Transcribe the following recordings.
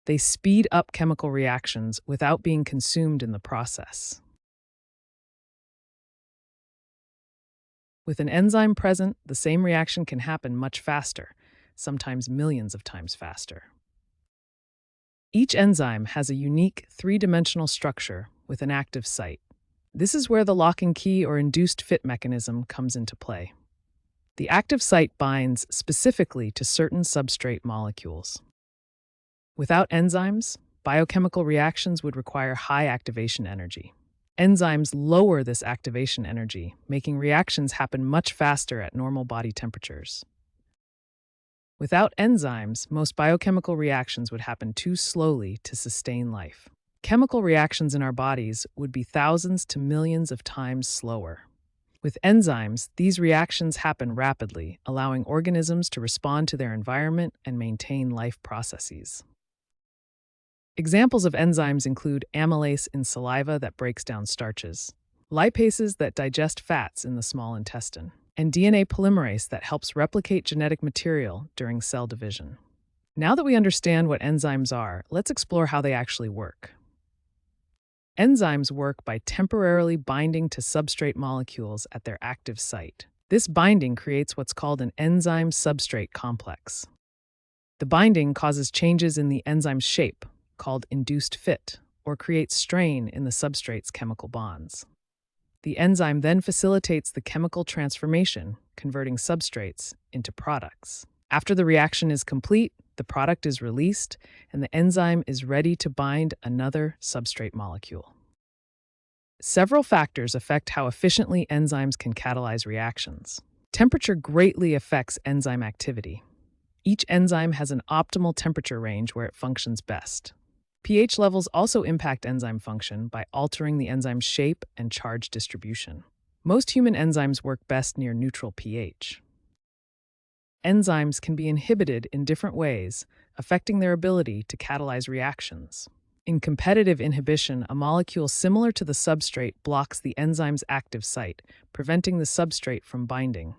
They speed up chemical reactions without being consumed in the process. With an enzyme present, the same reaction can happen much faster, sometimes millions of times faster. Each enzyme has a unique three-dimensional structure with an active site. This is where the lock and key or induced fit mechanism comes into play. The active site binds specifically to certain substrate molecules. Without enzymes, biochemical reactions would require high activation energy. Enzymes lower this activation energy, making reactions happen much faster at normal body temperatures. Without enzymes, most biochemical reactions would happen too slowly to sustain life. Chemical reactions in our bodies would be thousands to millions of times slower. With enzymes, these reactions happen rapidly, allowing organisms to respond to their environment and maintain life processes. Examples of enzymes include amylase in saliva that breaks down starches, lipases that digest fats in the small intestine, and DNA polymerase that helps replicate genetic material during cell division. Now that we understand what enzymes are, let's explore how they actually work. Enzymes work by temporarily binding to substrate molecules at their active site. This binding creates what's called an enzyme-substrate complex. The binding causes changes in the enzyme's shape, called induced fit, or creates strain in the substrate's chemical bonds. The enzyme then facilitates the chemical transformation, converting substrates into products. After the reaction is complete, the product is released, and the enzyme is ready to bind another substrate molecule. Several factors affect how efficiently enzymes can catalyze reactions. Temperature greatly affects enzyme activity. Each enzyme has an optimal temperature range where it functions best. pH levels also impact enzyme function by altering the enzyme's shape and charge distribution. Most human enzymes work best near neutral pH. Enzymes can be inhibited in different ways, affecting their ability to catalyze reactions. In competitive inhibition, a molecule similar to the substrate blocks the enzyme's active site, preventing the substrate from binding.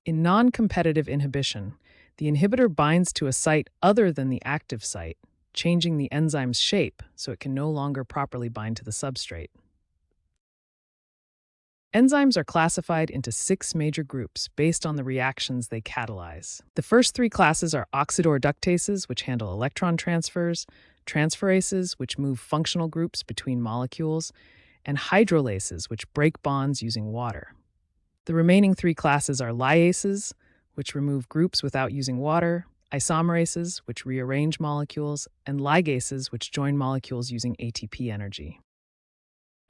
In non-competitive inhibition, the inhibitor binds to a site other than the active site, changing the enzyme's shape so it can no longer properly bind to the substrate. Enzymes are classified into 6 major groups based on the reactions they catalyze. The first 3 classes are oxidoreductases, which handle electron transfers, transferases, which move functional groups between molecules, and hydrolases, which break bonds using water. The remaining 3 classes are lyases, which remove groups without using water, isomerases, which rearrange molecules, and ligases, which join molecules using ATP energy.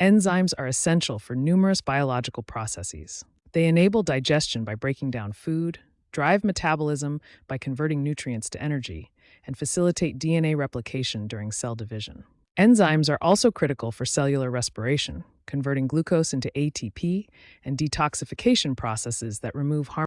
Enzymes are essential for numerous biological processes. They enable digestion by breaking down food, drive metabolism by converting nutrients to energy, and facilitate DNA replication during cell division. Enzymes are also critical for cellular respiration, converting glucose into ATP and detoxification processes that remove harmful